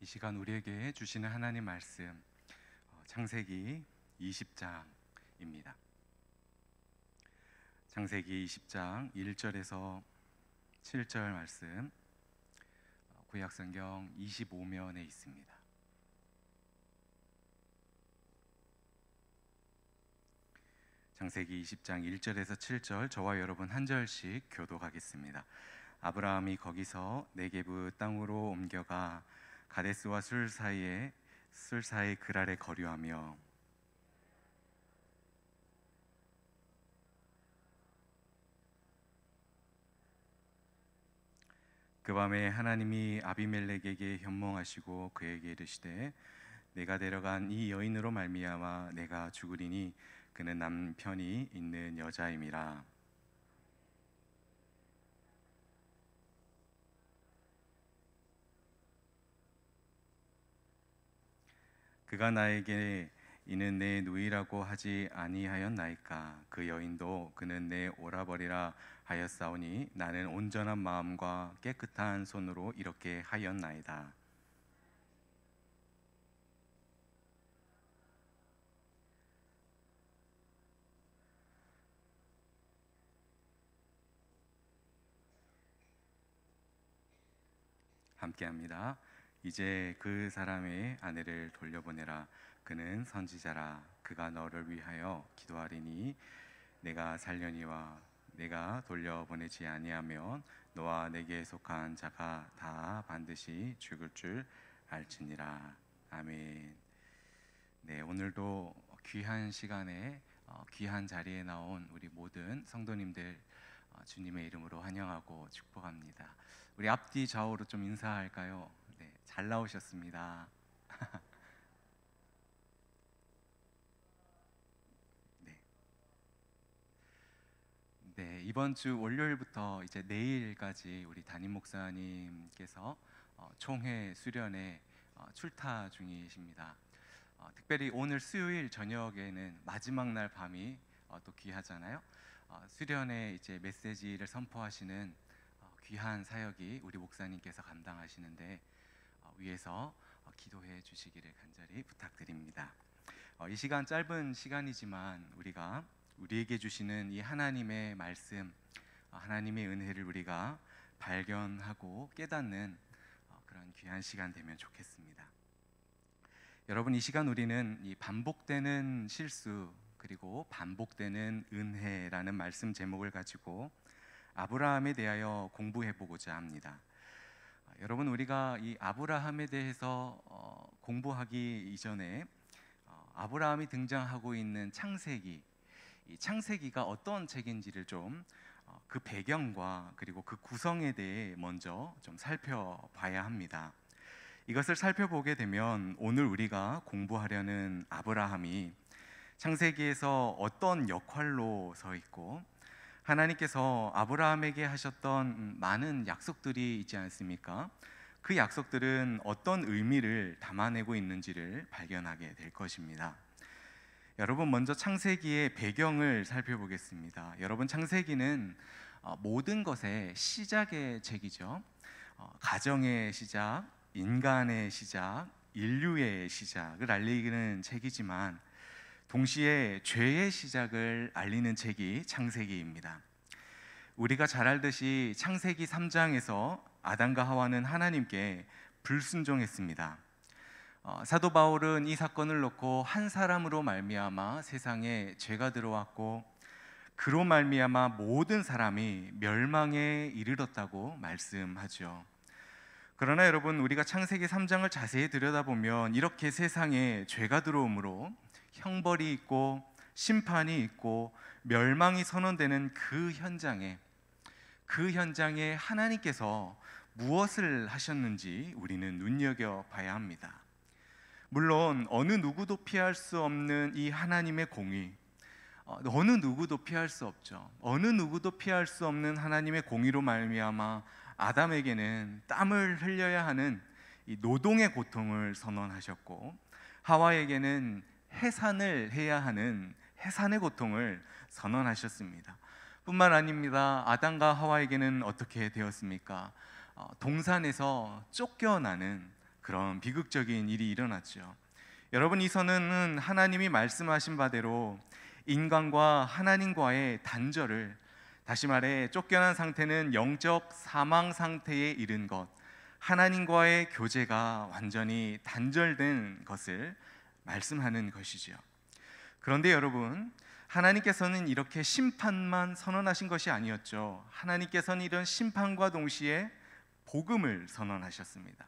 시간 우리에게 주시는 하나님 말씀, 창세기 20장입니다. 창세기 20장 1절에서 7절 말씀, 구약성경 25면에 있습니다. 창세기 20장 1절에서 7절, 저와 여러분 한 절씩 교독하겠습니다. 아브라함이 거기서 네게브 땅으로 옮겨가 가데스와 술 사이 그랄에 거류하며 그 밤에 하나님이 아비멜렉에게 현몽하시고 그에게 이르시되 내가 데려간 이 여인으로 말미암아 내가 죽으리니 그는 남편이 있는 여자임이라. 그가 나에게 이는 내 누이라고 하지 아니하였나이까. 그 여인도 그는 내 오라버니라 하였사오니 나는 온전한 마음과 깨끗한 손으로 이렇게 하였나이다. 함께합니다. 이제 그 사람의 아내를 돌려보내라. 그는 선지자라. 그가 너를 위하여 기도하리니 내가 살려니와 내가 돌려보내지 아니하면 너와 내게 속한 자가 다 반드시 죽을 줄 알지니라. 아멘. 네, 오늘도 귀한 시간에 귀한 자리에 나온 우리 모든 성도님들 주님의 이름으로 환영하고 축복합니다. 우리 앞뒤 좌우로 좀 인사할까요? 네, 잘 나오셨습니다. 네. 네, 이번 주 월요일부터 이제 내일까지 우리 담임 목사님께서 총회 수련회 출타 중이십니다. 특별히 오늘 수요일 저녁에는 마지막 날 밤이 또 귀하잖아요. 수련회 이제 메시지를 선포하시는 귀한 사역이 우리 목사님께서 감당하시는데 위에서 기도해 주시기를 간절히 부탁드립니다. 이 시간 짧은 시간이지만 우리에게 주시는 이 하나님의 말씀, 하나님의 은혜를 우리가 발견하고 깨닫는 그런 귀한 시간 되면 좋겠습니다. 여러분, 이 시간 우리는 이 반복되는 실수 그리고 반복되는 은혜라는 말씀 제목을 가지고 아브라함에 대하여 공부해 보고자 합니다. 여러분, 우리가 이 아브라함에 대해서 공부하기 이전에 아브라함이 등장하고 있는 창세기, 이 창세기가 어떤 책인지를 좀 그 배경과 그리고 그 구성에 대해 먼저 좀 살펴봐야 합니다. 이것을 살펴보게 되면 오늘 우리가 공부하려는 아브라함이 창세기에서 어떤 역할로 서 있고 하나님께서 아브라함에게 하셨던 많은 약속들이 있지 않습니까? 그 약속들은 어떤 의미를 담아내고 있는지를 발견하게 될 것입니다. 여러분, 먼저 창세기의 배경을 살펴보겠습니다. 여러분, 창세기는 모든 것의 시작의 책이죠. 가정의 시작, 인간의 시작, 인류의 시작을 알리는 책이지만 동시에 죄의 시작을 알리는 책이 창세기입니다. 우리가 잘 알듯이 창세기 3장에서 아담과 하와는 하나님께 불순종했습니다. 사도 바울은 이 사건을 놓고 한 사람으로 말미암아 세상에 죄가 들어왔고 그로 말미암아 모든 사람이 멸망에 이르렀다고 말씀하죠. 그러나 여러분, 우리가 창세기 3장을 자세히 들여다보면 이렇게 세상에 죄가 들어오므로 형벌이 있고 심판이 있고 멸망이 선언되는 그 현장에 하나님께서 무엇을 하셨는지 우리는 눈여겨봐야 합니다. 물론 어느 누구도 피할 수 없는 이 하나님의 공의, 어느 누구도 피할 수 없죠. 어느 누구도 피할 수 없는 하나님의 공의로 말미암아 아담에게는 땀을 흘려야 하는 이 노동의 고통을 선언하셨고 하와에게는 해산을 해야 하는 해산의 고통을 선언하셨습니다. 뿐만 아닙니다. 아담과 하와에게는 어떻게 되었습니까? 동산에서 쫓겨나는 그런 비극적인 일이 일어났죠. 여러분, 이 선언은 하나님이 말씀하신 바대로 인간과 하나님과의 단절을, 다시 말해 쫓겨난 상태는 영적 사망 상태에 이른 것, 하나님과의 교제가 완전히 단절된 것을 말씀하는 것이지요. 그런데 여러분, 하나님께서는 이렇게 심판만 선언하신 것이 아니었죠. 하나님께서는 이런 심판과 동시에 복음을 선언하셨습니다.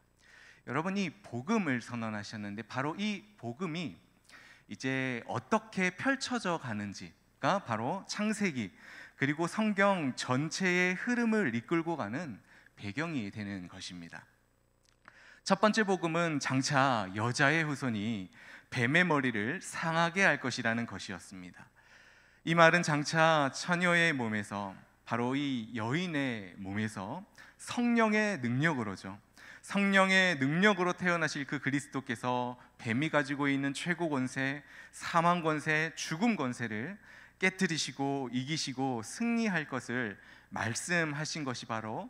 여러분, 이 복음을 선언하셨는데 바로 이 복음이 이제 어떻게 펼쳐져 가는지가 바로 창세기 그리고 성경 전체의 흐름을 이끌고 가는 배경이 되는 것입니다. 첫 번째 복음은 장차 여자의 후손이 뱀의 머리를 상하게 할 것이라는 것이었습니다. 이 말은 장차 처녀의 몸에서, 바로 이 여인의 몸에서 성령의 능력으로죠, 성령의 능력으로 태어나실 그 그리스도께서 뱀이 가지고 있는 최고 권세, 사망 권세, 죽음 권세를 깨뜨리시고 이기시고 승리할 것을 말씀하신 것이 바로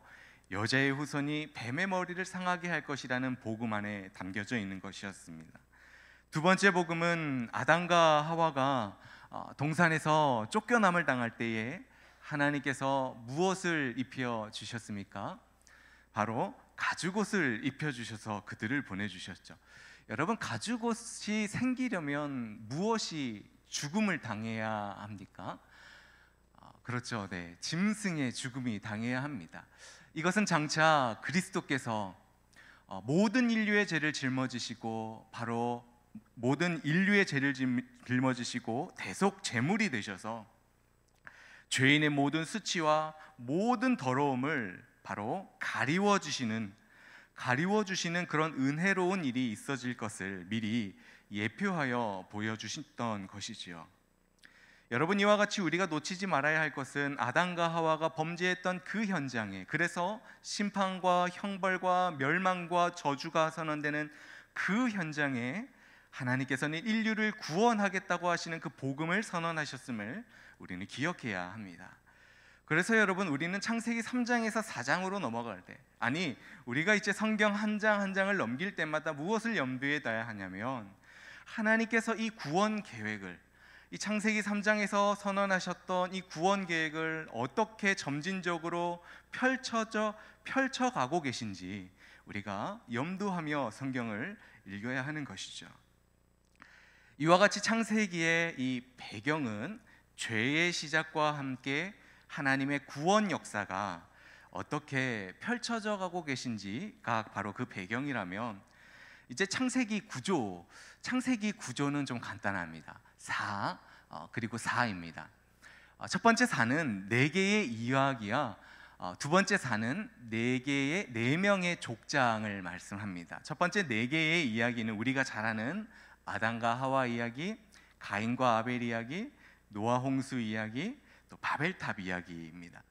여자의 후손이 뱀의 머리를 상하게 할 것이라는 복음 안에 담겨져 있는 것이었습니다. 두 번째 복음은 아담과 하와가 동산에서 쫓겨남을 당할 때에 하나님께서 무엇을 입혀 주셨습니까? 바로 가죽옷을 입혀주셔서 그들을 보내주셨죠. 여러분, 가죽옷이 생기려면 무엇이 죽음을 당해야 합니까? 그렇죠. 네, 짐승의 죽음이 당해야 합니다. 이것은 장차 그리스도께서 모든 인류의 죄를 짊어지시고, 바로 모든 인류의 죄를 짊어지시고 대속 제물이 되셔서 죄인의 모든 수치와 모든 더러움을 바로 가리워 주시는 그런 은혜로운 일이 있어질 것을 미리 예표하여 보여주셨던 것이지요. 여러분, 이와 같이 우리가 놓치지 말아야 할 것은 아담과 하와가 범죄했던 그 현장에, 그래서 심판과 형벌과 멸망과 저주가 선언되는 그 현장에 하나님께서는 인류를 구원하겠다고 하시는 그 복음을 선언하셨음을 우리는 기억해야 합니다. 그래서 여러분, 우리는 창세기 3장에서 4장으로 넘어갈 때, 아니 우리가 이제 성경 한 장 한 장을 넘길 때마다 무엇을 염두에 둬야 하냐면, 하나님께서 이 구원 계획을, 이 창세기 3장에서 선언하셨던 이 구원 계획을 어떻게 점진적으로 펼쳐가고 계신지 우리가 염두하며 성경을 읽어야 하는 것이죠. 이와 같이 창세기의 이 배경은 죄의 시작과 함께 하나님의 구원 역사가 어떻게 펼쳐져 가고 계신지가 바로 그 배경이라면, 이제 창세기 구조는 좀 간단합니다. 4 그리고 4입니다. 첫 번째 4는 4개의 이야기야, 두 번째 4는 4명의 족장을 말씀합니다. 첫 번째 4개의 이야기는 우리가 잘 아는 아담과 하와 이야기, 가인과 아벨 이야기, 노아 홍수 이야기, 또 바벨탑 이야기입니다.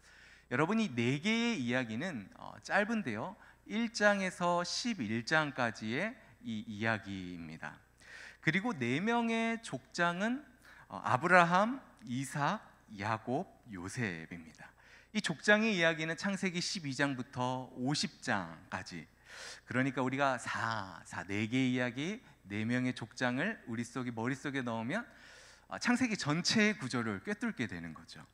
여러분, 이 4개의 이야기는 짧은데요, 1장에서 11장까지의 이 이야기입니다. 그리고 4명의 족장은 아브라함, 이삭, 야곱, 요셉입니다. 이 족장의 이야기는 창세기 12장부터 50장까지, 그러니까 우리가 4개의 이야기, 4명의 족장을 우리 머릿속에 넣으면 창세기 전체의 구조를 꿰뚫게 되는 거죠.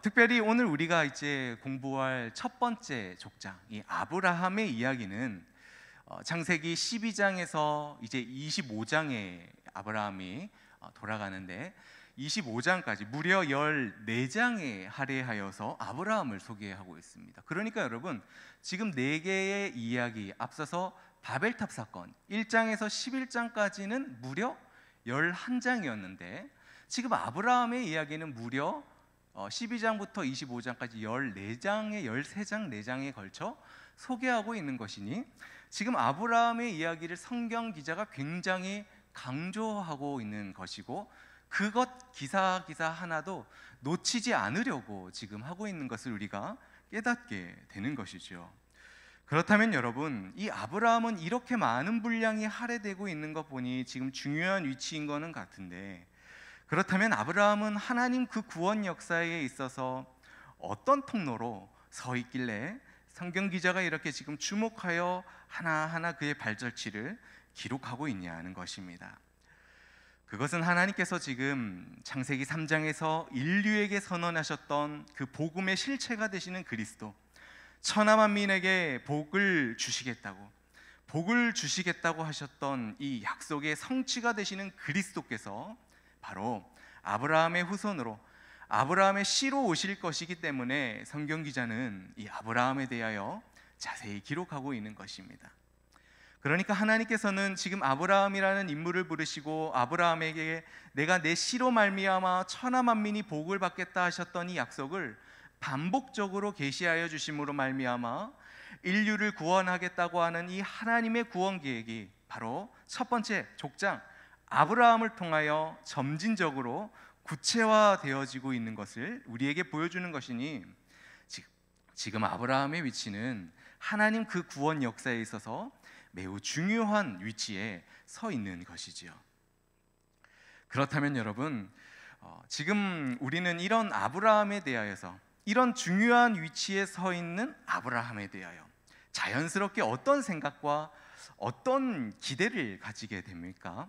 특별히 오늘 우리가 이제 공부할 첫 번째 족장, 이 아브라함의 이야기는 창세기 12장에서 이제 25장에 아브라함이 돌아가는데, 25장까지 무려 14장에 할애하여서 아브라함을 소개하고 있습니다. 그러니까 여러분, 지금 4개의 이야기, 앞서서 바벨탑 사건 1장에서 11장까지는 무려 11장이었는데, 지금 아브라함의 이야기는 무려 12장부터 25장까지 14장에 13장 4장에 걸쳐 소개하고 있는 것이니, 지금 아브라함의 이야기를 성경 기자가 굉장히 강조하고 있는 것이고, 그것 기사 하나도 놓치지 않으려고 지금 하고 있는 것을 우리가 깨닫게 되는 것이죠. 그렇다면 여러분, 이 아브라함은 이렇게 많은 분량이 할애되고 있는 것 보니 지금 중요한 위치인 것은 같은데, 그렇다면 아브라함은 하나님 그 구원 역사에 있어서 어떤 통로로 서 있길래 성경 기자가 이렇게 지금 주목하여 하나하나 그의 발자취를 기록하고 있냐는 것입니다. 그것은 하나님께서 지금 창세기 3장에서 인류에게 선언하셨던 그 복음의 실체가 되시는 그리스도, 천하만민에게 복을 주시겠다고 하셨던 이 약속의 성취가 되시는 그리스도께서 바로 아브라함의 후손으로, 아브라함의 씨로 오실 것이기 때문에 성경 기자는 이 아브라함에 대하여 자세히 기록하고 있는 것입니다. 그러니까 하나님께서는 지금 아브라함이라는 인물을 부르시고 아브라함에게 내가 내 씨로 말미암아 천하 만민이 복을 받겠다 하셨던 이 약속을 반복적으로 계시하여 주심으로 말미암아 인류를 구원하겠다고 하는 이 하나님의 구원 계획이 바로 첫 번째 족장 아브라함을 통하여 점진적으로 구체화되어지고 있는 것을 우리에게 보여주는 것이니, 지금 아브라함의 위치는 하나님 그 구원 역사에 있어서 매우 중요한 위치에 서 있는 것이지요. 그렇다면 여러분, 지금 우리는 이런 아브라함에 대하여서, 이런 중요한 위치에 서 있는 아브라함에 대하여 자연스럽게 어떤 생각과 어떤 기대를 가지게 됩니까?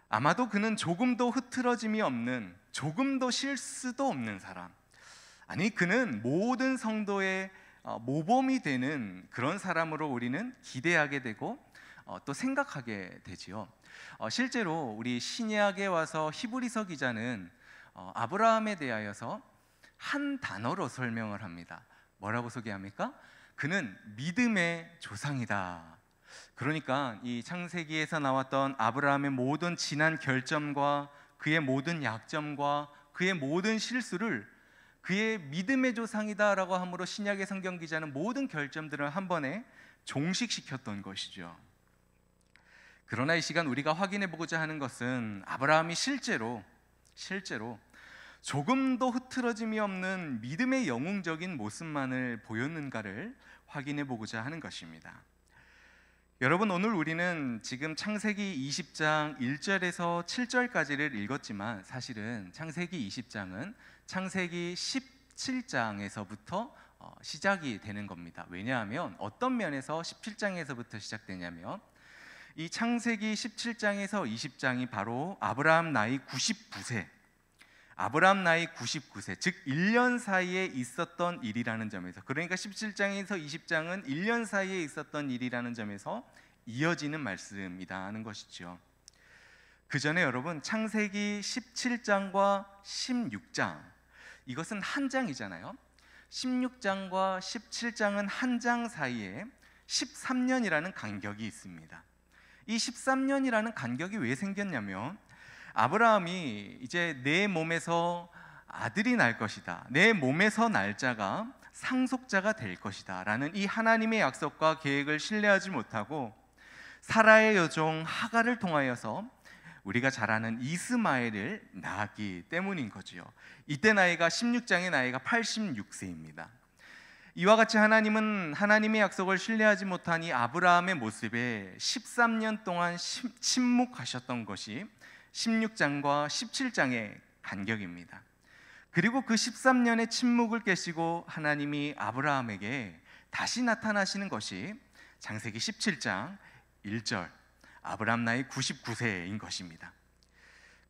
아마도 그는 조금도 흐트러짐이 없는, 조금도 실수도 없는 사람, 아니 그는 모든 성도의 모범이 되는 그런 사람으로 우리는 기대하게 되고 또 생각하게 되지요. 실제로 우리 신약에 와서 히브리서 기자는 아브라함에 대하여서 한 단어로 설명을 합니다. 뭐라고 소개합니까? 그는 믿음의 조상이다. 그러니까 이 창세기에서 나왔던 아브라함의 모든 지난 결점과 그의 모든 약점과 그의 모든 실수를 그의 믿음의 조상이다라고 함으로 신약의 성경 기자는 모든 결점들을 한 번에 종식시켰던 것이죠. 그러나 이 시간 우리가 확인해 보고자 하는 것은 아브라함이 실제로 조금도 흐트러짐이 없는 믿음의 영웅적인 모습만을 보였는가를 확인해 보고자 하는 것입니다. 여러분, 오늘 우리는 지금 창세기 20장 1절에서 7절까지를 읽었지만 사실은 창세기 20장은 창세기 17장에서부터 시작이 되는 겁니다. 왜냐하면 어떤 면에서 17장에서부터 시작되냐면 이 창세기 17장에서 20장이 바로 아브라함 나이 99세, 즉 1년 사이에 있었던 일이라는 점에서, 그러니까 17장에서 20장은 1년 사이에 있었던 일이라는 점에서 이어지는 말씀이라는 것이죠. 그 전에 여러분, 창세기 17장과 16장, 이것은 한 장이잖아요. 16장과 17장은 한 장 사이에 13년이라는 간격이 있습니다. 이 13년이라는 간격이 왜 생겼냐면 아브라함이 이제 내 몸에서 아들이 날 것이다, 내 몸에서 날 자가 상속자가 될 것이다 라는 이 하나님의 약속과 계획을 신뢰하지 못하고 사라의 여종 하갈을 통하여서 우리가 잘 아는 이스마엘을 낳았기 때문인 거지요. 이때 나이가 16장의 나이가 86세입니다. 이와 같이 하나님은 하나님의 약속을 신뢰하지 못한 이 아브라함의 모습에 13년 동안 침묵하셨던 것이 16장과 17장의 간격입니다. 그리고 그 13년의 침묵을 깨시고 하나님이 아브라함에게 다시 나타나시는 것이 창세기 17장 1절 아브라함 나이 99세인 것입니다.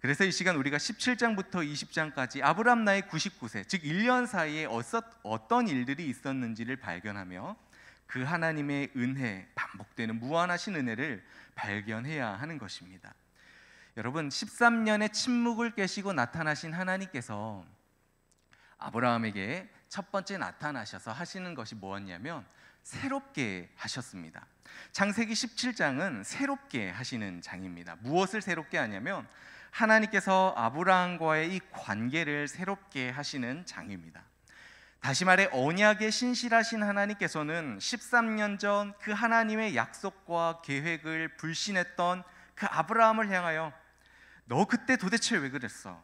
그래서 이 시간 우리가 17장부터 20장까지 아브라함 나이 99세, 즉 1년 사이에 어떤 일들이 있었는지를 발견하며 그 하나님의 은혜, 반복되는 무한하신 은혜를 발견해야 하는 것입니다. 여러분, 13년의 침묵을 깨시고 나타나신 하나님께서 아브라함에게 첫 번째 나타나셔서 하시는 것이 뭐였냐면 새롭게 하셨습니다. 창세기 17장은 새롭게 하시는 장입니다. 무엇을 새롭게 하냐면 하나님께서 아브라함과의 이 관계를 새롭게 하시는 장입니다. 다시 말해 언약의 신실하신 하나님께서는 13년 전 그 하나님의 약속과 계획을 불신했던 그 아브라함을 향하여 너 그때 도대체 왜 그랬어?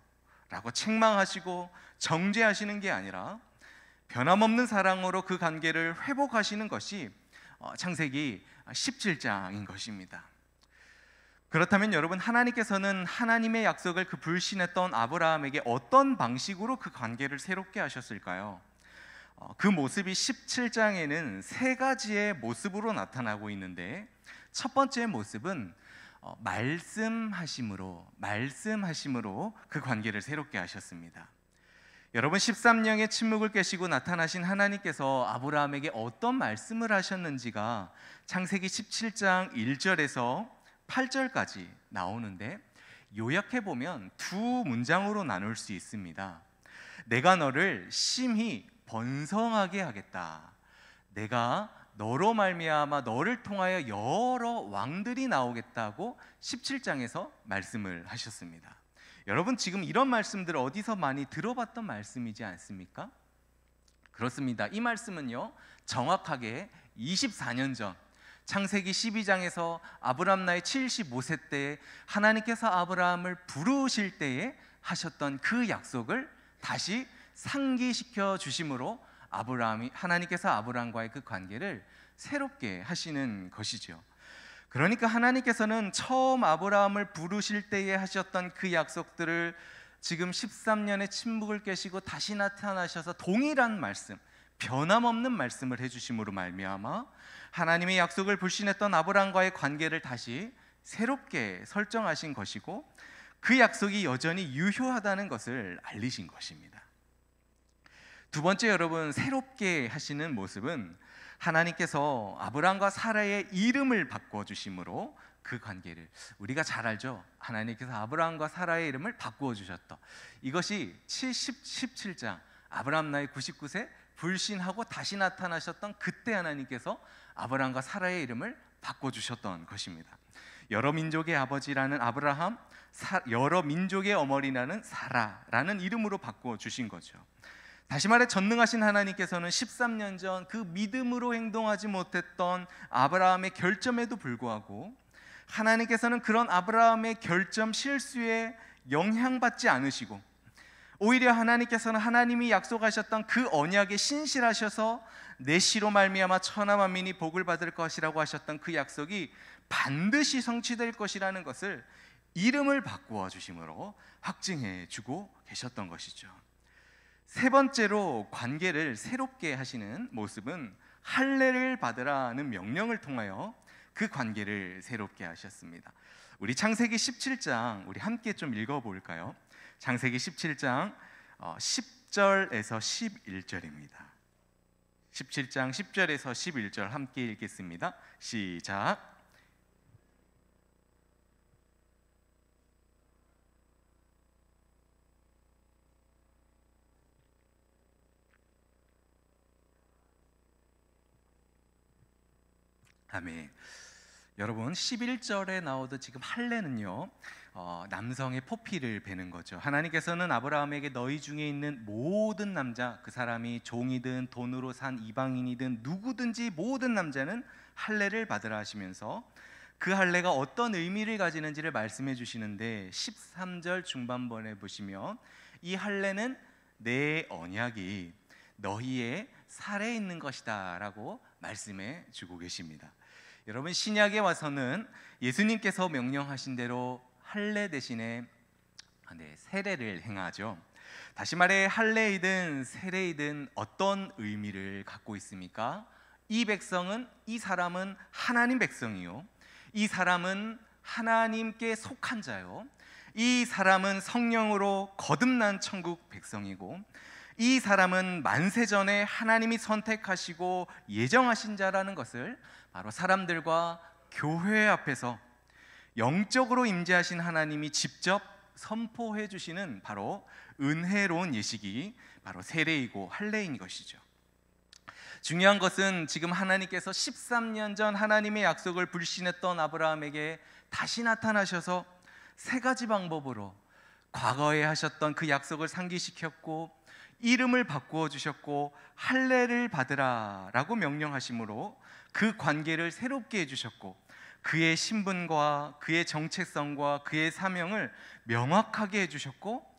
라고 책망하시고 정죄하시는 게 아니라 변함없는 사랑으로 그 관계를 회복하시는 것이 창세기 17장인 것입니다. 그렇다면 여러분, 하나님께서는 하나님의 약속을 그 불신했던 아브라함에게 어떤 방식으로 그 관계를 새롭게 하셨을까요? 그 모습이 17장에는 세 가지의 모습으로 나타나고 있는데, 첫 번째 모습은 말씀하심으로 그 관계를 새롭게 하셨습니다. 여러분, 13년의 침묵을 깨시고 나타나신 하나님께서 아브라함에게 어떤 말씀을 하셨는지가 창세기 17장 1절에서 8절까지 나오는데, 요약해보면 두 문장으로 나눌 수 있습니다. 내가 너를 심히 번성하게 하겠다. 내가 너로 말미암아 너를 통하여 여러 왕들이 나오겠다고 17장에서 말씀을 하셨습니다. 여러분, 지금 이런 말씀들 어디서 많이 들어봤던 말씀이지 않습니까? 그렇습니다. 이 말씀은요, 정확하게 24년 전 창세기 12장에서 아브람 나이 75세 때에 하나님께서 아브라함을 부르실 때에 하셨던 그 약속을 다시 상기시켜 주심으로 하나님께서 아브라함과의 그 관계를 새롭게 하시는 것이죠. 그러니까 하나님께서는 처음 아브라함을 부르실 때에 하셨던 그 약속들을 지금 13년의 침묵을 깨시고 다시 나타나셔서 동일한 말씀, 변함없는 말씀을 해주심으로 말미암아 하나님의 약속을 불신했던 아브라함과의 관계를 다시 새롭게 설정하신 것이고, 그 약속이 여전히 유효하다는 것을 알리신 것입니다. 두 번째, 여러분, 새롭게 하시는 모습은 하나님께서 아브라함과 사라의 이름을 바꿔주심으로 그 관계를, 우리가 잘 알죠. 하나님께서 아브라함과 사라의 이름을 바꾸어 주셨다. 이것이 17장 아브라함 나이 99세 불신하고 다시 나타나셨던 그때 하나님께서 아브라함과 사라의 이름을 바꿔주셨던 것입니다. 여러 민족의 아버지라는 아브라함, 여러 민족의 어머니라는 사라라는 이름으로 바꿔주신 거죠. 다시 말해 전능하신 하나님께서는 13년 전 그 믿음으로 행동하지 못했던 아브라함의 결점에도 불구하고 하나님께서는 그런 아브라함의 결점, 실수에 영향받지 않으시고, 오히려 하나님께서는 하나님이 약속하셨던 그 언약에 신실하셔서 내 씨로 말미암아 천하 만민이 복을 받을 것이라고 하셨던 그 약속이 반드시 성취될 것이라는 것을 이름을 바꾸어 주심으로 확증해 주고 계셨던 것이죠. 세 번째로 관계를 새롭게 하시는 모습은 할례를 받으라는 명령을 통하여 그 관계를 새롭게 하셨습니다. 우리 창세기 17장 우리 함께 좀 읽어볼까요? 창세기 17장 10절에서 11절입니다. 17장 10절에서 11절 함께 읽겠습니다. 시작. 아멘. 여러분, 11절에 나오듯 지금 할례는요, 남성의 포피를 베는 거죠. 하나님께서는 아브라함에게 너희 중에 있는 모든 남자, 그 사람이 종이든 돈으로 산 이방인이든 누구든지 모든 남자는 할례를 받으라 하시면서 그 할례가 어떤 의미를 가지는지를 말씀해 주시는데, 13절 중반번에 보시면 이 할례는 내 언약이 너희의 살에 있는 것이다 라고 말씀해 주고 계십니다. 여러분, 신약에 와서는 예수님께서 명령하신 대로 할례 대신에 세례를 행하죠. 다시 말해 할례이든 세례이든 어떤 의미를 갖고 있습니까? 이 사람은 하나님 백성이요, 이 사람은 하나님께 속한 자요, 이 사람은 성령으로 거듭난 천국 백성이고, 이 사람은 만세전에 하나님이 선택하시고 예정하신 자라는 것을 바로 사람들과 교회 앞에서 영적으로 임재하신 하나님이 직접 선포해 주시는 바로 은혜로운 예식이 바로 세례이고 할례인 것이죠. 중요한 것은 지금 하나님께서 13년 전 하나님의 약속을 불신했던 아브라함에게 다시 나타나셔서 세 가지 방법으로 과거에 하셨던 그 약속을 상기시켰고, 이름을 바꾸어 주셨고, 할례를 받으라 라고 명령하심으로 그 관계를 새롭게 해주셨고, 그의 신분과 그의 정체성과 그의 사명을 명확하게 해주셨고,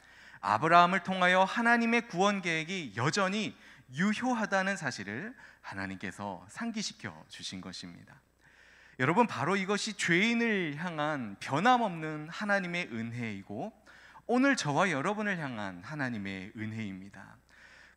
아브라함을 통하여 하나님의 구원 계획이 여전히 유효하다는 사실을 하나님께서 상기시켜 주신 것입니다. 여러분, 바로 이것이 죄인을 향한 변함없는 하나님의 은혜이고 오늘 저와 여러분을 향한 하나님의 은혜입니다.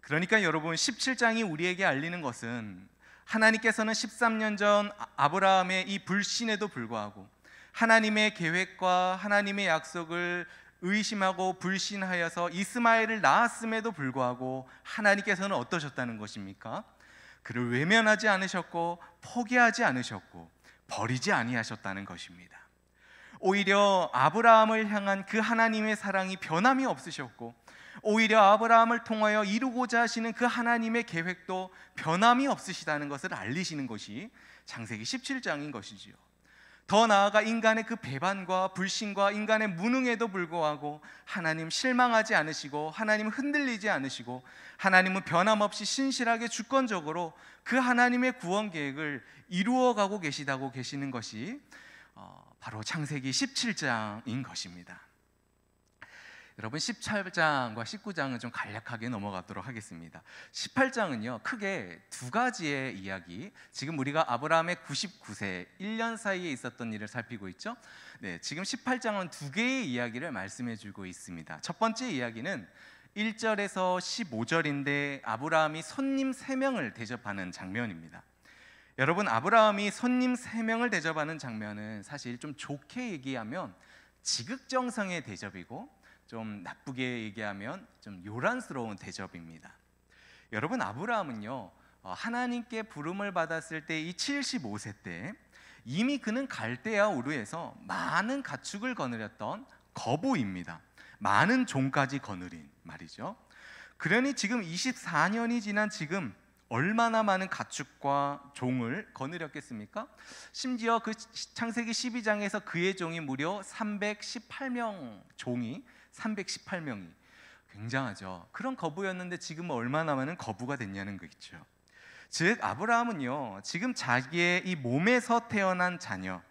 그러니까 여러분, 17장이 우리에게 알리는 것은 하나님께서는 13년 전 아브라함의 이 불신에도 불구하고 하나님의 계획과 하나님의 약속을 의심하고 불신하여서 이스마엘을 낳았음에도 불구하고 하나님께서는 어떠셨다는 것입니까? 그를 외면하지 않으셨고 포기하지 않으셨고 버리지 아니하셨다는 것입니다. 오히려 아브라함을 향한 그 하나님의 사랑이 변함이 없으셨고, 오히려 아브라함을 통하여 이루고자 하시는 그 하나님의 계획도 변함이 없으시다는 것을 알리시는 것이 창세기 17장인 것이지요. 더 나아가 인간의 그 배반과 불신과 인간의 무능에도 불구하고 하나님 실망하지 않으시고 하나님 흔들리지 않으시고 하나님은 변함없이 신실하게 주권적으로 그 하나님의 구원 계획을 이루어가고 계시는 것이 바로 창세기 17장인 것입니다. 여러분, 18장과 19장은 좀 간략하게 넘어가도록 하겠습니다. 18장은요 크게 두 가지의 이야기, 지금 우리가 아브라함의 99세 1년 사이에 있었던 일을 살피고 있죠. 네, 지금 18장은 두 개의 이야기를 말씀해 주고 있습니다. 첫 번째 이야기는 1절에서 15절인데 아브라함이 손님 3명을 대접하는 장면입니다. 여러분, 아브라함이 손님 3명을 대접하는 장면은 사실 좀 좋게 얘기하면 지극정성의 대접이고, 좀 나쁘게 얘기하면 좀 요란스러운 대접입니다. 여러분, 아브라함은요 하나님께 부름을 받았을 때 이 75세 때 이미 그는 갈대아 우르에서 많은 가축을 거느렸던 거부입니다. 많은 종까지 거느린 말이죠. 그러니 지금 24년이 지난 지금 얼마나 많은 가축과 종을 거느렸겠습니까? 심지어 그 창세기 12장에서 그의 종이 무려 318명, 종이 318명이 굉장하죠. 그런 거부였는데 지금은 얼마나 많은 거부가 됐냐는 거겠죠. 즉 아브라함은요 지금 자기의 이 몸에서 태어난 자녀,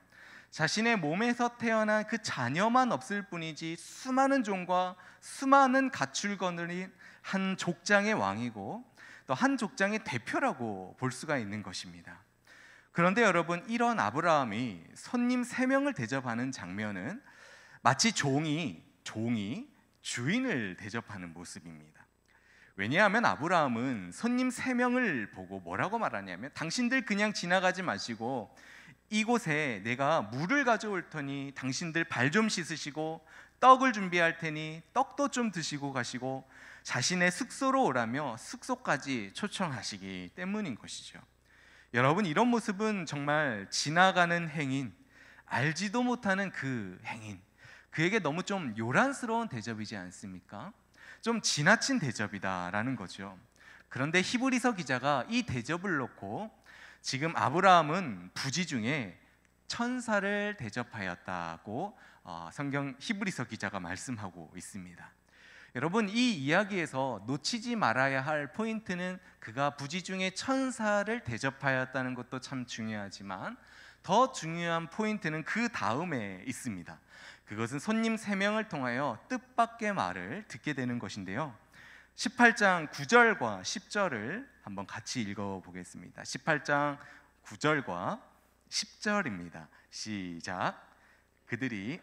자신의 몸에서 태어난 그 자녀만 없을 뿐이지 수많은 종과 수많은 가축을 거느린 한 족장의 왕이고 또 한 족장의 대표라고 볼 수가 있는 것입니다. 그런데 여러분, 이런 아브라함이 손님 3명을 대접하는 장면은 마치 종이 주인을 대접하는 모습입니다. 왜냐하면 아브라함은 손님 3명을 보고 뭐라고 말하냐면, 당신들 그냥 지나가지 마시고 이곳에 내가 물을 가져올 터니 당신들 발 좀 씻으시고 떡을 준비할 테니 떡도 좀 드시고 가시고 자신의 숙소로 오라며 숙소까지 초청하시기 때문인 것이죠. 여러분, 이런 모습은 정말 지나가는 행인, 알지도 못하는 그 행인, 그에게 너무 좀 요란스러운 대접이지 않습니까? 좀 지나친 대접이다라는 거죠. 그런데 히브리서 기자가 이 대접을 놓고 지금 아브라함은 부지 중에 천사를 대접하였다고 성경 히브리서 기자가 말씀하고 있습니다. 여러분, 이 이야기에서 놓치지 말아야 할 포인트는 그가 부지 중에 천사를 대접하였다는 것도 참 중요하지만 더 중요한 포인트는 그 다음에 있습니다. 그것은 손님 3명을 통하여 뜻밖의 말을 듣게 되는 것인데요, 18장 9절과 10절을 한번 같이 읽어보겠습니다. 18장 9절과 10절입니다. 시작. 그들이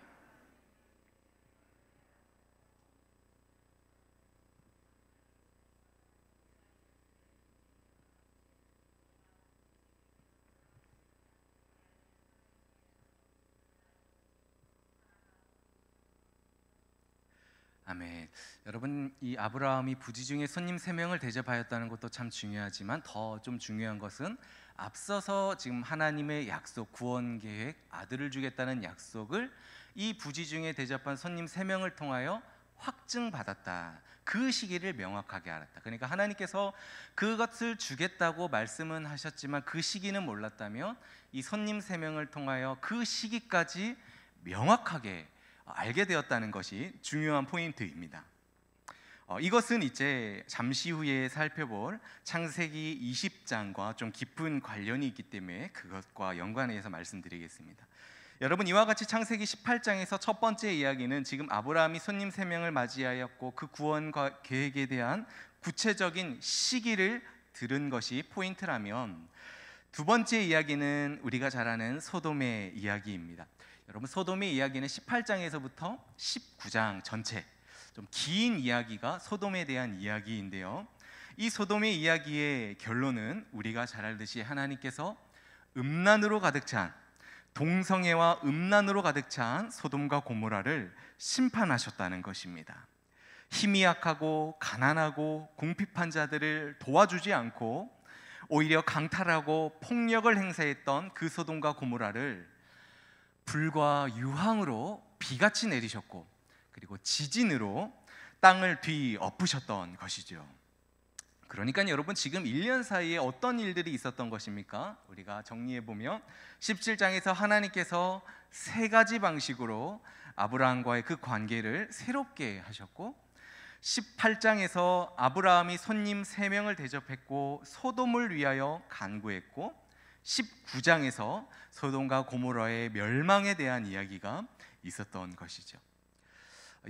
아멘. 여러분, 이 아브라함이 부지 중에 손님 3명을 대접하였다는 것도 참 중요하지만 더 좀 중요한 것은 앞서서 지금 하나님의 약속, 구원 계획, 아들을 주겠다는 약속을 이 부지 중에 대접한 손님 3명을 통하여 확증받았다. 그 시기를 명확하게 알았다. 그러니까 하나님께서 그것을 주겠다고 말씀은 하셨지만 그 시기는 몰랐다면 이 손님 3명을 통하여 그 시기까지 명확하게 알게 되었다는 것이 중요한 포인트입니다. 이것은 이제 잠시 후에 살펴볼 창세기 20장과 좀 깊은 관련이 있기 때문에 그것과 연관해서 말씀드리겠습니다. 여러분, 이와 같이 창세기 18장에서 첫 번째 이야기는 지금 아브라함이 손님 3명을 맞이하였고 그 구원 계획에 대한 구체적인 시기를 들은 것이 포인트라면, 두 번째 이야기는 우리가 잘 아는 소돔의 이야기입니다. 여러분, 소돔의 이야기는 18장에서부터 19장 전체 좀 긴 이야기가 소돔에 대한 이야기인데요, 이 소돔의 이야기의 결론은 우리가 잘 알듯이 하나님께서 음란으로 가득 찬, 동성애와 음란으로 가득 찬 소돔과 고모라를 심판하셨다는 것입니다. 힘이 약하고 가난하고 궁핍한 자들을 도와주지 않고 오히려 강탈하고 폭력을 행사했던 그 소돔과 고모라를 불과 유황으로 비같이 내리셨고, 그리고 지진으로 땅을 뒤엎으셨던 것이죠. 그러니까 여러분, 지금 1년 사이에 어떤 일들이 있었던 것입니까? 우리가 정리해보면 17장에서 하나님께서 세 가지 방식으로 아브라함과의 그 관계를 새롭게 하셨고, 18장에서 아브라함이 손님 3명을 대접했고 소돔을 위하여 간구했고, 19장에서 소돔과 고모라의 멸망에 대한 이야기가 있었던 것이죠.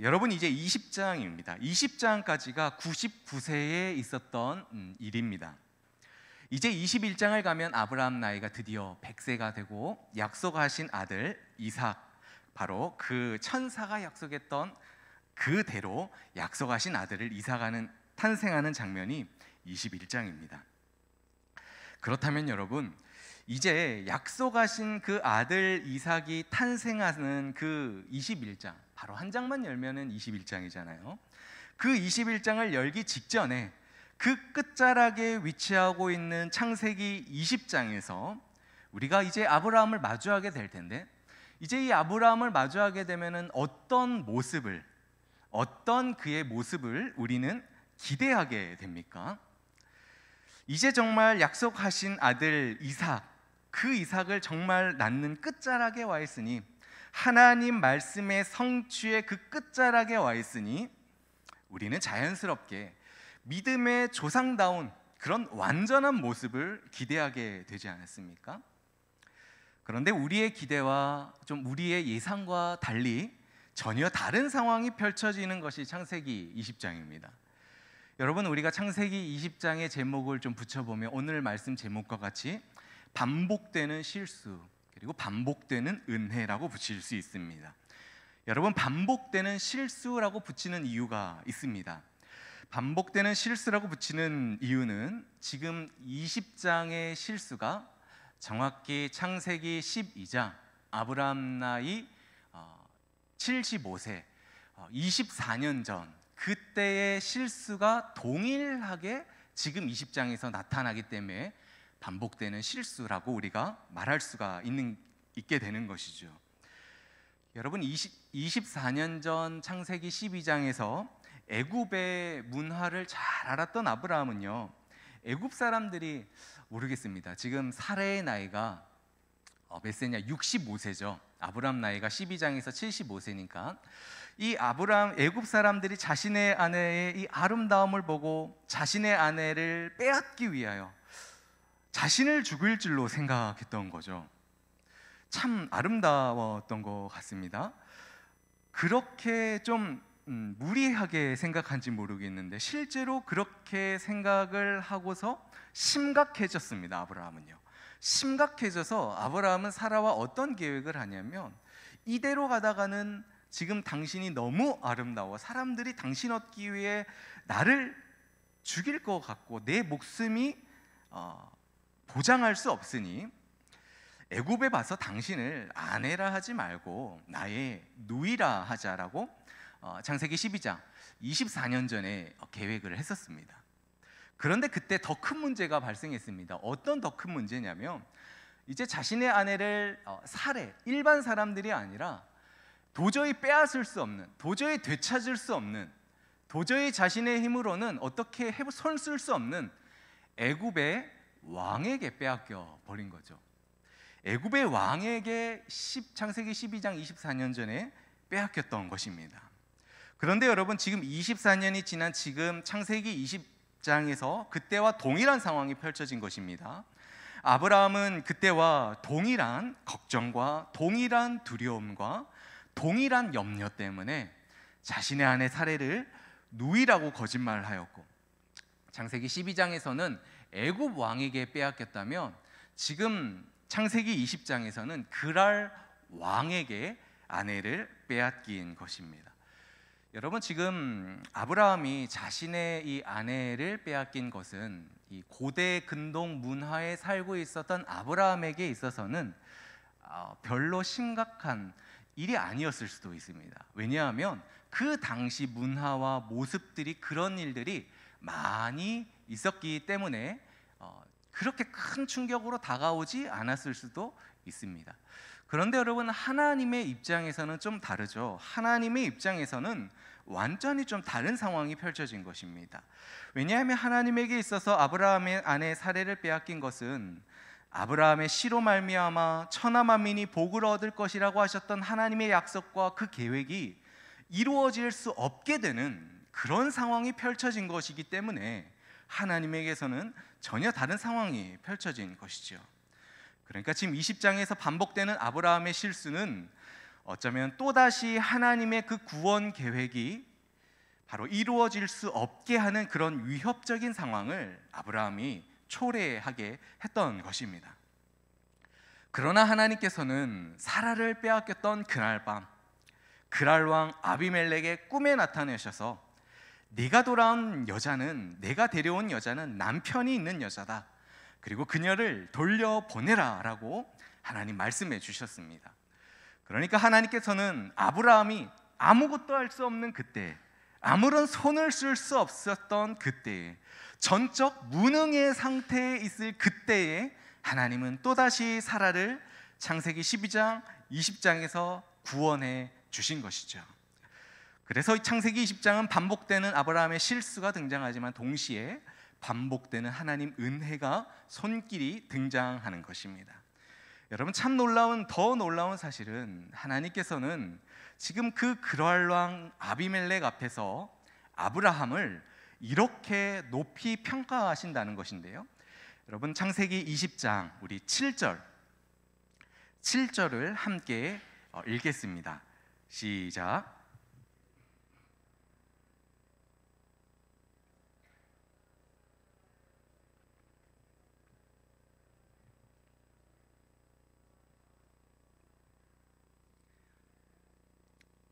여러분, 이제 20장입니다. 20장까지가 99세에 있었던 일입니다. 이제 21장을 가면 아브라함 나이가 드디어 100세가 되고 약속하신 아들 이삭, 바로 그 천사가 약속했던 그대로 약속하신 아들을 탄생하는 장면이 21장입니다. 그렇다면 여러분, 이제 약속하신 그 아들 이삭이 탄생하는 그 21장, 바로 한 장만 열면은 21장이잖아요. 그 21장을 열기 직전에 그 끝자락에 위치하고 있는 창세기 20장에서 우리가 이제 아브라함을 마주하게 될 텐데, 이제 이 아브라함을 마주하게 되면은 어떤 그의 모습을 우리는 기대하게 됩니까? 이제 정말 약속하신 아들 이삭, 그 이삭을 정말 낳는 끝자락에 와 있으니, 하나님 말씀의 성취의 그 끝자락에 와 있으니 우리는 자연스럽게 믿음의 조상다운 그런 완전한 모습을 기대하게 되지 않았습니까? 그런데 우리의 기대와 좀 우리의 예상과 달리 전혀 다른 상황이 펼쳐지는 것이 창세기 20장입니다. 여러분, 우리가 창세기 20장의 제목을 좀 붙여보면 오늘 말씀 제목과 같이 반복되는 실수, 그리고 반복되는 은혜라고 붙일 수 있습니다. 여러분, 반복되는 실수라고 붙이는 이유가 있습니다. 반복되는 실수라고 붙이는 이유는 지금 20장의 실수가 정확히 창세기 12장 아브라함 나이 75세 24년 전 그때의 실수가 동일하게 지금 20장에서 나타나기 때문에 반복되는 실수라고 우리가 말할 수가 있게 되는 것이죠. 여러분, 24년 전 창세기 12장에서 애굽의 문화를 잘 알았던 아브라함은요, 애굽 사람들이 모르겠습니다. 지금 사레의 나이가 몇 세냐? 65세죠. 아브라함 나이가 12장에서 75세니까 이 애굽 사람들이 자신의 아내의 이 아름다움을 보고 자신의 아내를 빼앗기 위하여 자신을 죽일 줄로 생각했던 거죠. 참 아름다웠던 것 같습니다. 그렇게 좀 무리하게 생각한지 모르겠는데 실제로 그렇게 생각을 하고서 심각해졌습니다. 아브라함은요, 심각해져서 아브라함은 사라와 어떤 계획을 하냐면, 이대로 가다가는 지금 당신이 너무 아름다워 사람들이 당신 얻기 위해 나를 죽일 것 같고 내 목숨이 보장할 수 없으니 애굽에 봐서 당신을 아내라 하지 말고 나의 누이라 하자라고 창세기 12장 24년 전에 계획을 했었습니다. 그런데 그때 더 큰 문제가 발생했습니다. 어떤 더 큰 문제냐면, 이제 자신의 아내를 일반 사람들이 아니라 도저히 빼앗을 수 없는, 도저히 되찾을 수 없는, 도저히 자신의 힘으로는 어떻게 손 쓸 수 없는 애굽의 왕에게 빼앗겨 버린 거죠. 애굽의 왕에게 창세기 12장 24년 전에 빼앗겼던 것입니다. 그런데 여러분, 지금 24년이 지난 지금 창세기 20장에서 그때와 동일한 상황이 펼쳐진 것입니다. 아브라함은 그때와 동일한 걱정과 동일한 두려움과 동일한 염려 때문에 자신의 아내 사레를 누이라고 거짓말하였고, 창세기 12장에서는 애굽 왕에게 빼앗겼다면 지금 창세기 20장에서는 그랄 왕에게 아내를 빼앗긴 것입니다. 여러분, 지금 아브라함이 자신의 이 아내를 빼앗긴 것은 이 고대 근동 문화에 살고 있었던 아브라함에게 있어서는 별로 심각한 일이 아니었을 수도 있습니다. 왜냐하면 그 당시 문화와 모습들이, 그런 일들이 많이 있었기 때문에 그렇게 큰 충격으로 다가오지 않았을 수도 있습니다. 그런데 여러분, 하나님의 입장에서는 좀 다르죠. 하나님의 입장에서는 완전히 좀 다른 상황이 펼쳐진 것입니다. 왜냐하면 하나님에게 있어서 아브라함의 아내 사례를 빼앗긴 것은 아브라함의 씨로 말미암아 천하 만민이 복을 얻을 것이라고 하셨던 하나님의 약속과 그 계획이 이루어질 수 없게 되는 그런 상황이 펼쳐진 것이기 때문에 하나님에게서는 전혀 다른 상황이 펼쳐진 것이죠. 그러니까 지금 20장에서 반복되는 아브라함의 실수는 어쩌면 또다시 하나님의 그 구원 계획이 바로 이루어질 수 없게 하는 그런 위협적인 상황을 아브라함이 초래하게 했던 것입니다. 그러나 하나님께서는 사라를 빼앗겼던 그날 밤, 그랄 왕 아비멜렉의 꿈에 나타내셔서 네가 돌아온 여자는, 내가 데려온 여자는 남편이 있는 여자다, 그리고 그녀를 돌려보내라 라고 하나님 말씀해 주셨습니다. 그러니까 하나님께서는 아브라함이 아무것도 할 수 없는 그때, 아무런 손을 쓸 수 없었던 그때에, 전적 무능의 상태에 있을 그때에 하나님은 또다시 사라를 창세기 12장, 20장에서 구원해 주신 것이죠. 그래서 창세기 20장은 반복되는 아브라함의 실수가 등장하지만 동시에 반복되는 하나님 은혜가 손길이 등장하는 것입니다. 여러분, 참 더 놀라운 사실은 하나님께서는 지금 그 그랄왕 아비멜렉 앞에서 아브라함을 이렇게 높이 평가하신다는 것인데요. 여러분, 창세기 20장 우리 7절을 함께 읽겠습니다. 시작.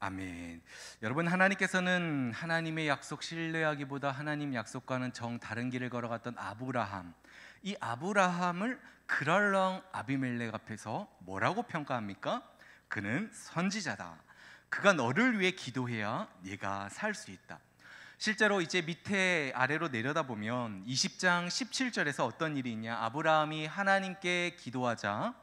아멘. 여러분, 하나님께서는 하나님의 약속 신뢰하기보다 하나님 약속과는 정 다른 길을 걸어갔던 아브라함, 이 아브라함을 그랄왕 아비멜렉 앞에서 뭐라고 평가합니까? 그는 선지자다. 그가 너를 위해 기도해야 네가 살 수 있다. 실제로 이제 밑에 아래로 내려다보면 20장 17절에서 어떤 일이 있냐, 아브라함이 하나님께 기도하자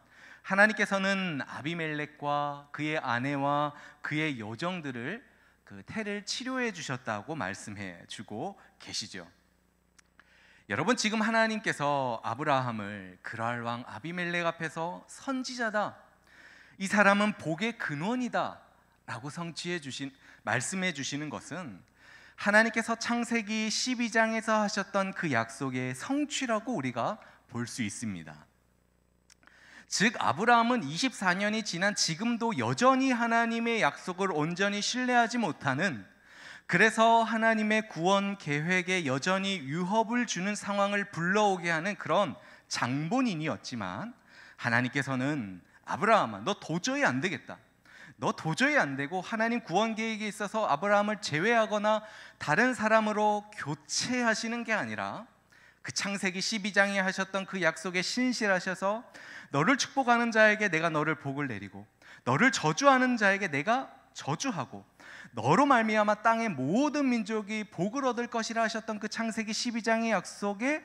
하나님께서는 아비멜렉과 그의 아내와 그의 여종들을 그 태를 치료해 주셨다고 말씀해 주고 계시죠. 여러분, 지금 하나님께서 아브라함을 그랄 왕 아비멜렉 앞에서 선지자다, 이 사람은 복의 근원이다 라고 말씀해 주시는 것은 하나님께서 창세기 12장에서 하셨던 그 약속의 성취라고 우리가 볼 수 있습니다. 즉, 아브라함은 24년이 지난 지금도 여전히 하나님의 약속을 온전히 신뢰하지 못하는, 그래서 하나님의 구원 계획에 여전히 위협을 주는 상황을 불러오게 하는 그런 장본인이었지만, 하나님께서는 아브라함아, 너 도저히 안 되겠다, 너 도저히 안 되고 하나님 구원 계획에 있어서 아브라함을 제외하거나 다른 사람으로 교체하시는 게 아니라 그 창세기 12장에 하셨던 그 약속에 신실하셔서 너를 축복하는 자에게 내가 너를 복을 내리고 너를 저주하는 자에게 내가 저주하고 너로 말미암아 땅의 모든 민족이 복을 얻을 것이라 하셨던 그 창세기 12장의 약속에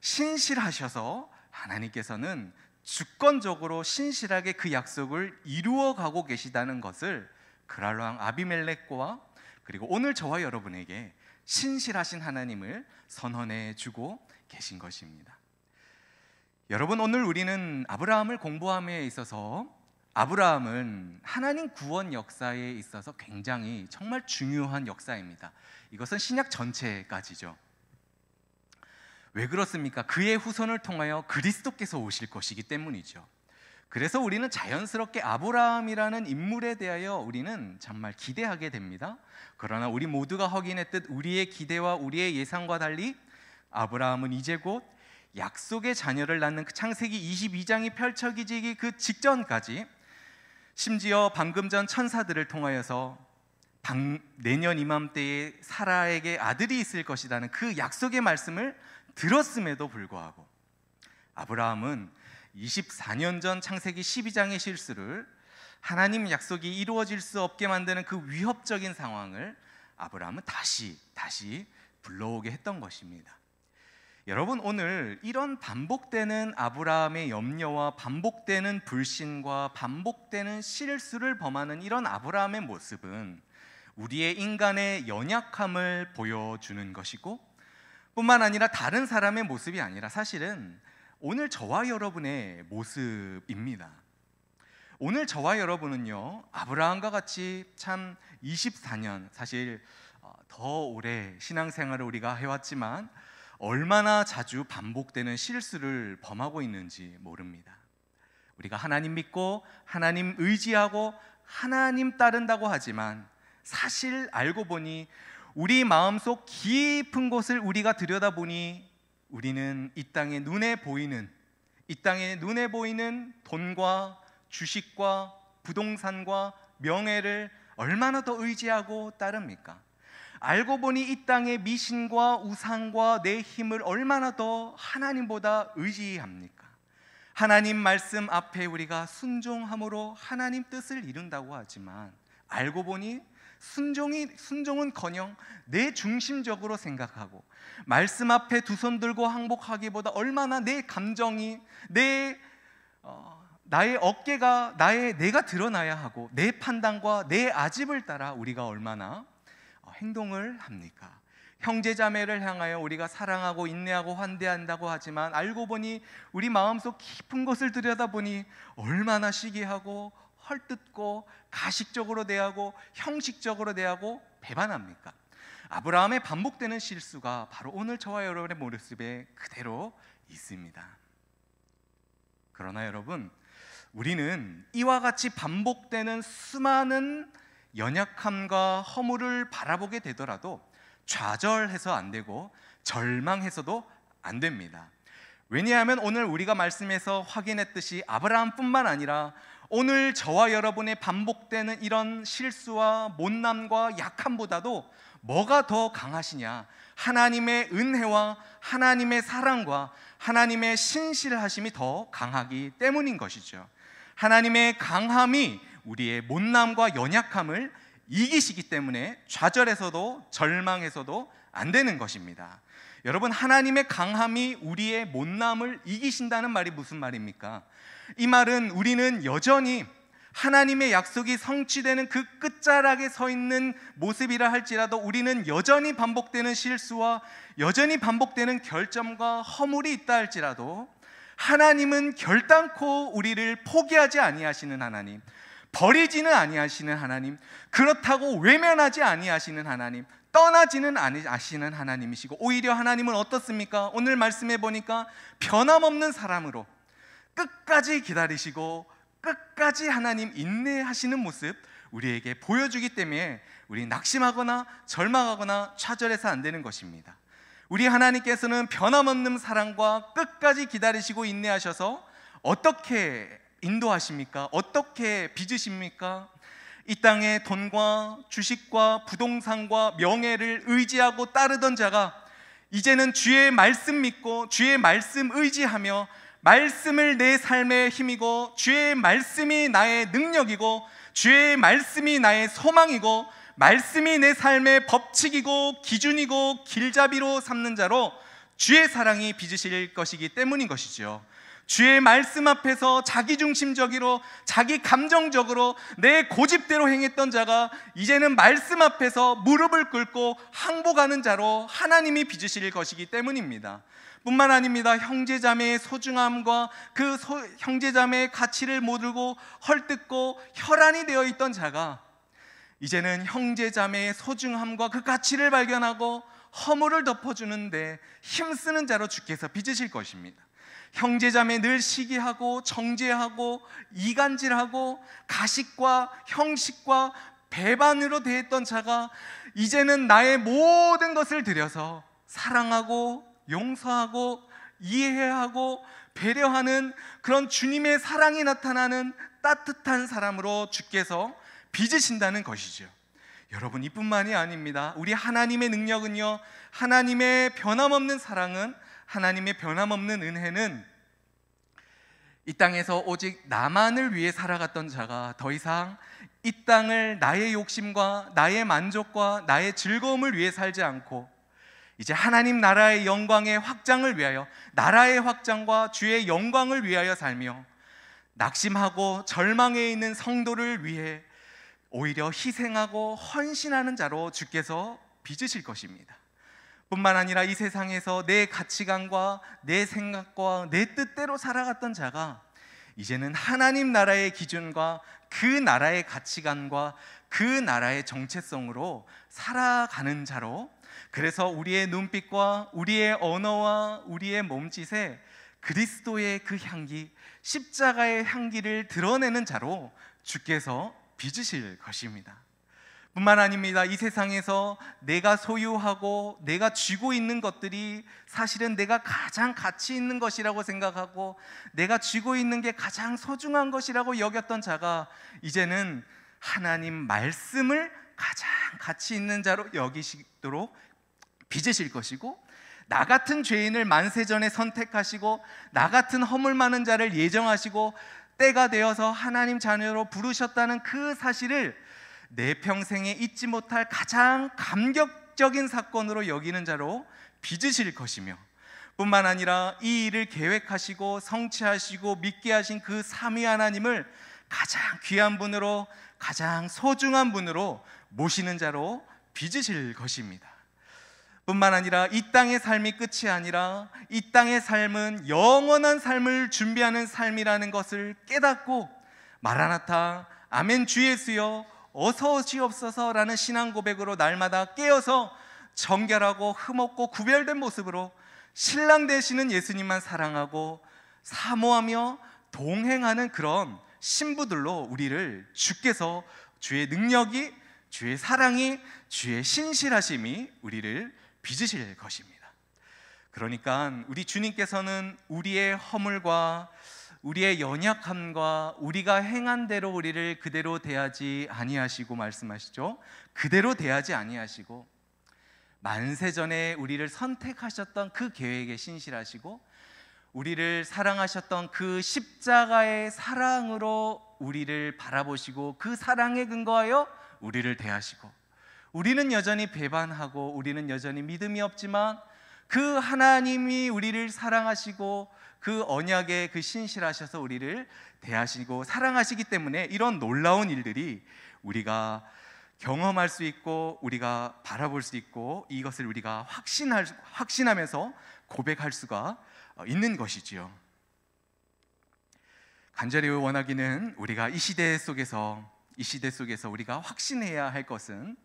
신실하셔서 하나님께서는 주권적으로 신실하게 그 약속을 이루어가고 계시다는 것을 그랄왕 아비멜렉과 그리고 오늘 저와 여러분에게 신실하신 하나님을 선언해 주고 계신 것입니다. 여러분, 오늘 우리는 아브라함을 공부함에 있어서 아브라함은 하나님 구원 역사에 있어서 굉장히 정말 중요한 역사입니다. 이것은 신약 전체까지죠. 왜 그렇습니까? 그의 후손을 통하여 그리스도께서 오실 것이기 때문이죠. 그래서 우리는 자연스럽게 아브라함이라는 인물에 대하여 우리는 정말 기대하게 됩니다. 그러나 우리 모두가 확인했듯 우리의 기대와 우리의 예상과 달리 아브라함은 이제 곧 약속의 자녀를 낳는 그 창세기 22장이 펼쳐지기 그 직전까지, 심지어 방금 전 천사들을 통하여서 내년 이맘때에 사라에게 아들이 있을 것이라는 그 약속의 말씀을 들었음에도 불구하고 아브라함은 24년 전 창세기 12장의 실수를, 하나님 약속이 이루어질 수 없게 만드는 그 위협적인 상황을 아브라함은 다시 불러오게 했던 것입니다. 여러분, 오늘 이런 반복되는 아브라함의 염려와 반복되는 불신과 반복되는 실수를 범하는 이런 아브라함의 모습은 우리의 인간의 연약함을 보여주는 것이고, 뿐만 아니라 다른 사람의 모습이 아니라 사실은 오늘 저와 여러분의 모습입니다. 오늘 저와 여러분은요, 아브라함과 같이 참 24년, 사실 더 오래 신앙생활을 우리가 해왔지만 얼마나 자주 반복되는 실수를 범하고 있는지 모릅니다. 우리가 하나님 믿고 하나님 의지하고 하나님 따른다고 하지만 사실 알고 보니 우리 마음속 깊은 곳을 우리가 들여다보니 우리는 이 땅에 눈에 보이는 돈과 주식과 부동산과 명예를 얼마나 더 의지하고 따릅니까? 알고 보니 이 땅의 미신과 우상과 내 힘을 얼마나 더 하나님보다 의지합니까? 하나님 말씀 앞에 우리가 순종함으로 하나님 뜻을 이룬다고 하지만 알고 보니 순종은커녕 내 중심적으로 생각하고 말씀 앞에 두 손 들고 항복하기보다 얼마나 내 감정이 나의 어깨가 내가 드러나야 하고 내 판단과 내 아집을 따라 우리가 얼마나 행동을 합니까? 형제자매를 향하여 우리가 사랑하고 인내하고 환대한다고 하지만 알고 보니 우리 마음속 깊은 곳을 들여다보니 얼마나 시기하고 헐뜯고 가식적으로 대하고 형식적으로 대하고 배반합니까? 아브라함의 반복되는 실수가 바로 오늘 저와 여러분의 모습에 그대로 있습니다. 그러나 여러분, 우리는 이와 같이 반복되는 수많은 연약함과 허물을 바라보게 되더라도 좌절해서 안 되고 절망해서도 안 됩니다. 왜냐하면 오늘 우리가 말씀에서 확인했듯이 아브라함뿐만 아니라 오늘 저와 여러분의 반복되는 이런 실수와 못남과 약함보다도 뭐가 더 강하시냐? 하나님의 은혜와 하나님의 사랑과 하나님의 신실하심이 더 강하기 때문인 것이죠. 하나님의 강함이 우리의 못남과 연약함을 이기시기 때문에 좌절해서도 절망해서도 안 되는 것입니다. 여러분, 하나님의 강함이 우리의 못남을 이기신다는 말이 무슨 말입니까? 이 말은 우리는 여전히 하나님의 약속이 성취되는 그 끝자락에 서 있는 모습이라 할지라도 우리는 여전히 반복되는 실수와 여전히 반복되는 결점과 허물이 있다 할지라도 하나님은 결단코 우리를 포기하지 아니하시는 하나님, 버리지는 아니하시는 하나님, 그렇다고 외면하지 아니하시는 하나님, 떠나지는 아니하시는 하나님이시고, 오히려 하나님은 어떻습니까? 오늘 말씀해 보니까 변함없는 사람으로 끝까지 기다리시고 끝까지 하나님 인내하시는 모습 우리에게 보여주기 때문에 우리 낙심하거나 절망하거나 좌절해서 안 되는 것입니다. 우리 하나님께서는 변함없는 사랑과 끝까지 기다리시고 인내하셔서 어떻게 인도하십니까? 어떻게 빚으십니까? 이 땅의 돈과 주식과 부동산과 명예를 의지하고 따르던 자가 이제는 주의 말씀 믿고 주의 말씀 의지하며 말씀을 내 삶의 힘이고 주의 말씀이 나의 능력이고 주의 말씀이 나의 소망이고 말씀이 내 삶의 법칙이고 기준이고 길잡이로 삼는 자로 주의 사랑이 빚으실 것이기 때문인 것이죠. 주의 말씀 앞에서 자기중심적으로 자기 감정적으로 내 고집대로 행했던 자가 이제는 말씀 앞에서 무릎을 꿇고 항복하는 자로 하나님이 빚으실 것이기 때문입니다. 뿐만 아닙니다. 형제자매의 소중함과 그 형제자매의 가치를 모르고 헐뜯고 혈안이 되어 있던 자가 이제는 형제자매의 소중함과 그 가치를 발견하고 허물을 덮어주는데 힘쓰는 자로 주께서 빚으실 것입니다. 형제자매 늘 시기하고 정죄하고 이간질하고 가식과 형식과 배반으로 대했던 자가 이제는 나의 모든 것을 들여서 사랑하고 용서하고 이해하고 배려하는 그런 주님의 사랑이 나타나는 따뜻한 사람으로 주께서 빚으신다는 것이죠. 여러분, 이뿐만이 아닙니다. 우리 하나님의 능력은요, 하나님의 변함없는 사랑은, 하나님의 변함없는 은혜는 이 땅에서 오직 나만을 위해 살아갔던 자가 더 이상 이 땅을 나의 욕심과 나의 만족과 나의 즐거움을 위해 살지 않고 이제 하나님 나라의 영광의 확장을 위하여, 나라의 확장과 주의 영광을 위하여 살며 낙심하고 절망해 있는 성도를 위해 오히려 희생하고 헌신하는 자로 주께서 빚으실 것입니다. 뿐만 아니라 이 세상에서 내 가치관과 내 생각과 내 뜻대로 살아갔던 자가 이제는 하나님 나라의 기준과 그 나라의 가치관과 그 나라의 정체성으로 살아가는 자로, 그래서 우리의 눈빛과 우리의 언어와 우리의 몸짓에 그리스도의 그 향기, 십자가의 향기를 드러내는 자로 주께서 빚으실 것입니다. 뿐만 아닙니다. 이 세상에서 내가 소유하고 내가 쥐고 있는 것들이 사실은 내가 가장 가치 있는 것이라고 생각하고 내가 쥐고 있는 게 가장 소중한 것이라고 여겼던 자가 이제는 하나님 말씀을 가장 가치 있는 자로 여기시도록 빚으실 것이고, 나 같은 죄인을 만세전에 선택하시고 나 같은 허물 많은 자를 예정하시고 때가 되어서 하나님 자녀로 부르셨다는 그 사실을 내 평생에 잊지 못할 가장 감격적인 사건으로 여기는 자로 빚으실 것이며, 뿐만 아니라 이 일을 계획하시고 성취하시고 믿게 하신 그 삼위 하나님을 가장 귀한 분으로, 가장 소중한 분으로 모시는 자로 빚으실 것입니다. 뿐만 아니라 이 땅의 삶이 끝이 아니라 이 땅의 삶은 영원한 삶을 준비하는 삶이라는 것을 깨닫고 마라나타, 아멘 주 예수여 어서 오시옵소서라는 신앙 고백으로 날마다 깨어서 정결하고 흠없고 구별된 모습으로 신랑 되시는 예수님만 사랑하고 사모하며 동행하는 그런 신부들로 우리를 주께서, 주의 능력이, 주의 사랑이, 주의 신실하심이 우리를 빚으실 것입니다. 그러니까 우리 주님께서는 우리의 허물과 우리의 연약함과 우리가 행한 대로 우리를 그대로 대하지 아니하시고 말씀하시죠. 그대로 대하지 아니하시고 만세전에 우리를 선택하셨던 그 계획에 신실하시고 우리를 사랑하셨던 그 십자가의 사랑으로 우리를 바라보시고 그 사랑에 근거하여 우리를 대하시고, 우리는 여전히 배반하고 우리는 여전히 믿음이 없지만 그 하나님이 우리를 사랑하시고 그 언약에 그 신실하셔서 우리를 대하시고 사랑하시기 때문에 이런 놀라운 일들이 우리가 경험할 수 있고 우리가 바라볼 수 있고 이것을 우리가 확신하면서 고백할 수가 있는 것이지요. 간절히 원하기는 우리가 이 시대 속에서 우리가 확신해야 할 것은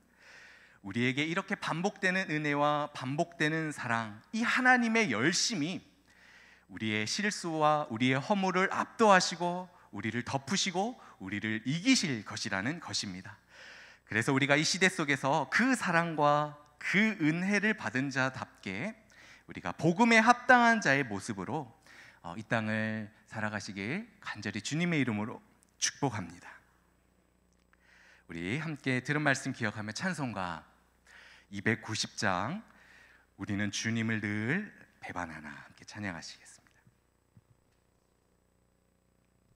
우리에게 이렇게 반복되는 은혜와 반복되는 사랑, 이 하나님의 열심이 우리의 실수와 우리의 허물을 압도하시고 우리를 덮으시고 우리를 이기실 것이라는 것입니다. 그래서 우리가 이 시대 속에서 그 사랑과 그 은혜를 받은 자답게 우리가 복음에 합당한 자의 모습으로 이 땅을 살아가시길 간절히 주님의 이름으로 축복합니다. 우리 함께 들은 말씀 기억하며 찬송가 290장 우리는 주님을 늘 배반하나 함께 찬양하시겠습니다.